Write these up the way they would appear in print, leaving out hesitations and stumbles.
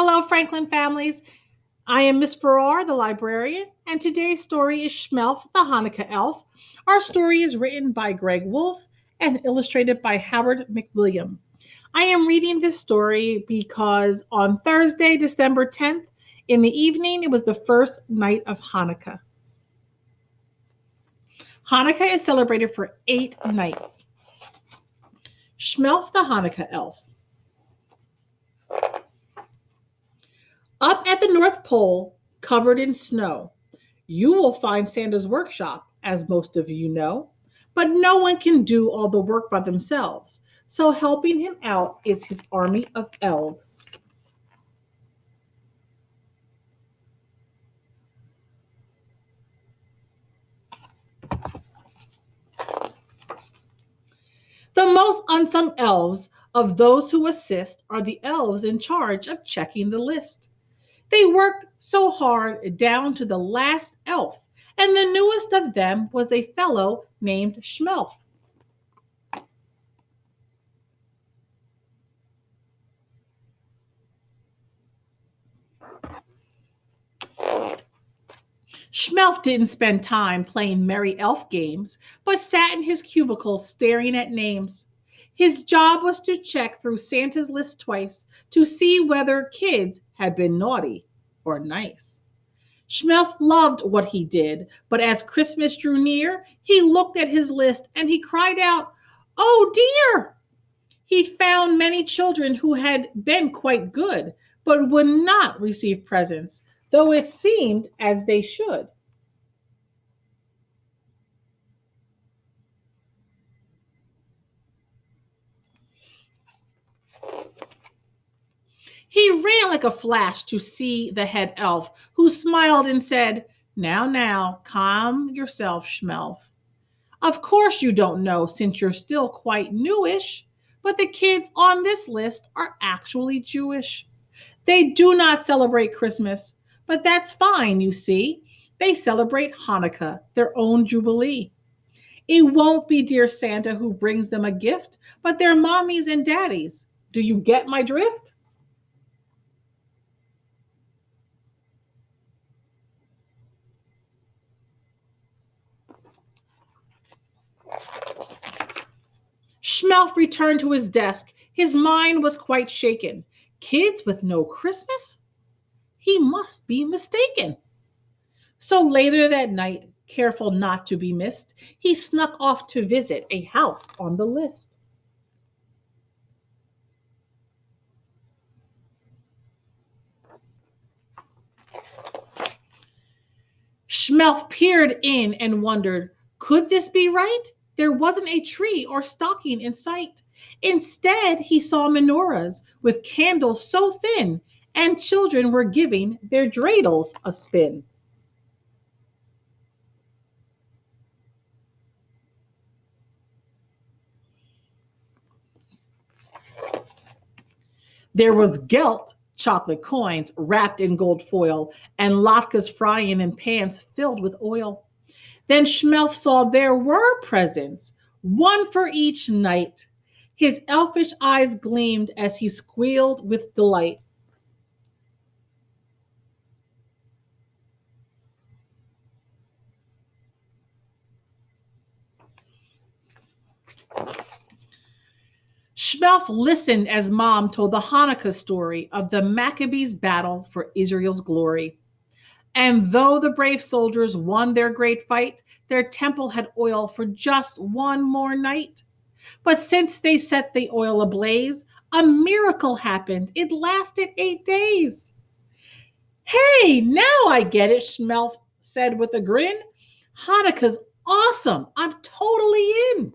Hello, Franklin families. I am Miss Farrar, the librarian, and today's story is Shmelf, the Hanukkah elf. Our story is written by Greg Wolfe and illustrated by Howard McWilliam. I am reading this story because on Thursday, December 10th, in the evening, it was the first night of Hanukkah. Hanukkah is celebrated for 8 nights. Shmelf, the Hanukkah elf. Up at the North Pole, covered in snow, you will find Santa's workshop, as most of you know, but no one can do all the work by themselves. So helping him out is his army of elves. The most unsung elves of those who assist are the elves in charge of checking the list. They work so hard down to the last elf, and the newest of them was a fellow named Shmelf. Shmelf didn't spend time playing merry elf games, but sat in his cubicle staring at names. His job was to check through Santa's list twice to see whether kids had been naughty or nice. Shmelf loved what he did, but as Christmas drew near, he looked at his list and he cried out, "Oh dear!" He found many children who had been quite good, but would not receive presents, though it seemed as they should. He ran like a flash to see the head elf, who smiled and said, "Now, calm yourself, Shmelf. Of course you don't know since you're still quite newish, but the kids on this list are actually Jewish. They do not celebrate Christmas, but that's fine, you see. They celebrate Hanukkah, their own jubilee. It won't be dear Santa who brings them a gift, but their mommies and daddies. Do you get my drift?" Schmelf returned to his desk. His mind was quite shaken. Kids with no Christmas? He must be mistaken. So later that night, careful not to be missed, he snuck off to visit a house on the list. Schmelf peered in and wondered, could this be right? There wasn't a tree or stocking in sight. Instead, he saw menorahs with candles so thin, and children were giving their dreidels a spin. There was gelt, chocolate coins wrapped in gold foil, and latkes frying in pans filled with oil. Then Schmelf saw there were presents, one for each night. His elfish eyes gleamed as he squealed with delight. Schmelf listened as Mom told the Hanukkah story of the Maccabees' battle for Israel's glory. And though the brave soldiers won their great fight, their temple had oil for just one more night. But since they set the oil ablaze, a miracle happened. It lasted 8 days. "Hey, now I get it," Schmelf said with a grin. "Hanukkah's awesome. I'm totally in."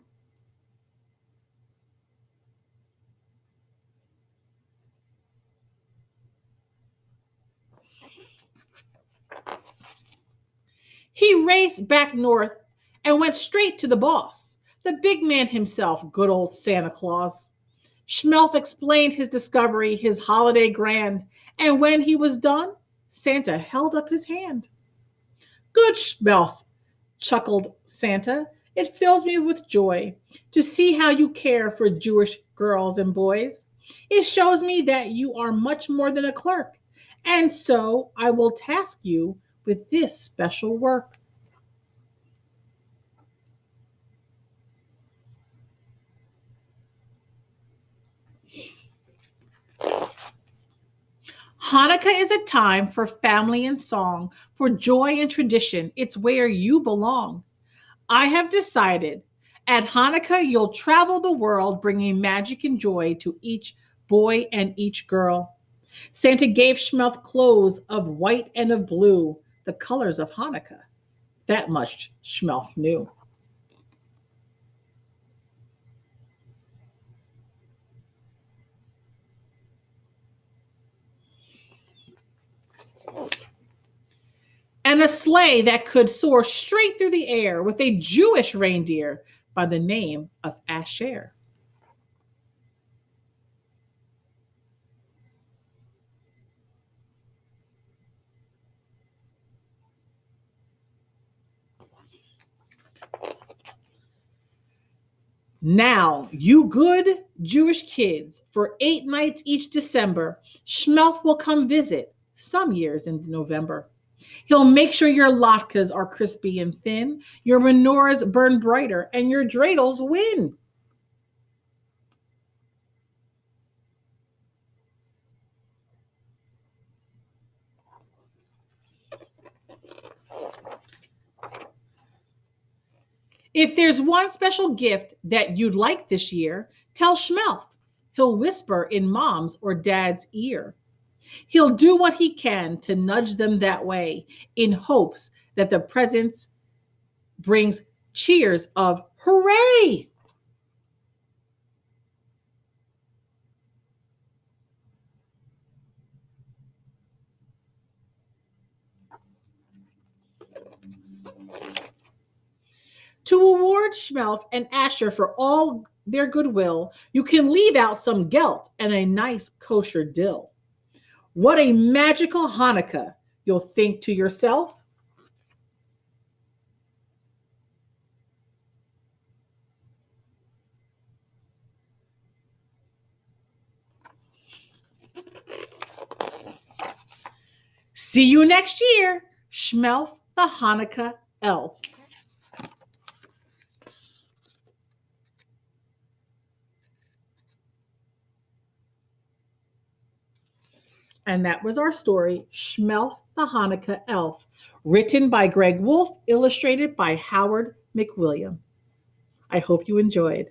He raced back north and went straight to the boss, the big man himself, good old Santa Claus. Schmelf explained his discovery, his holiday grand, and when he was done, Santa held up his hand. "Good Schmelf," chuckled Santa. "It fills me with joy to see how you care for Jewish girls and boys. It shows me that you are much more than a clerk. And so I will task you with this special work. Hanukkah is a time for family and song, for joy and tradition. It's where you belong. I have decided at Hanukkah you'll travel the world bringing magic and joy to each boy and each girl. Santa gave Shmelf clothes of white and of blue, the colors of Hanukkah. That much Shmelf knew. And a sleigh that could soar straight through the air with a Jewish reindeer by the name of Asher. Now, you good Jewish kids, for 8 nights each December, Shmelf will come visit, some years in November. He'll make sure your latkes are crispy and thin, your menorahs burn brighter, and your dreidels win. If there's one special gift that you'd like this year, tell Shmelf. He'll whisper in mom's or dad's ear. He'll do what he can to nudge them that way in hopes that the presents brings cheers of hooray. To award Schmelf and Asher for all their goodwill, you can leave out some gelt and a nice kosher dill. What a magical Hanukkah, you'll think to yourself. See you next year, Schmelf the Hanukkah elf. And that was our story, Schmelf the Hanukkah elf, written by Greg Wolfe, illustrated by Howard McWilliam. I hope you enjoyed.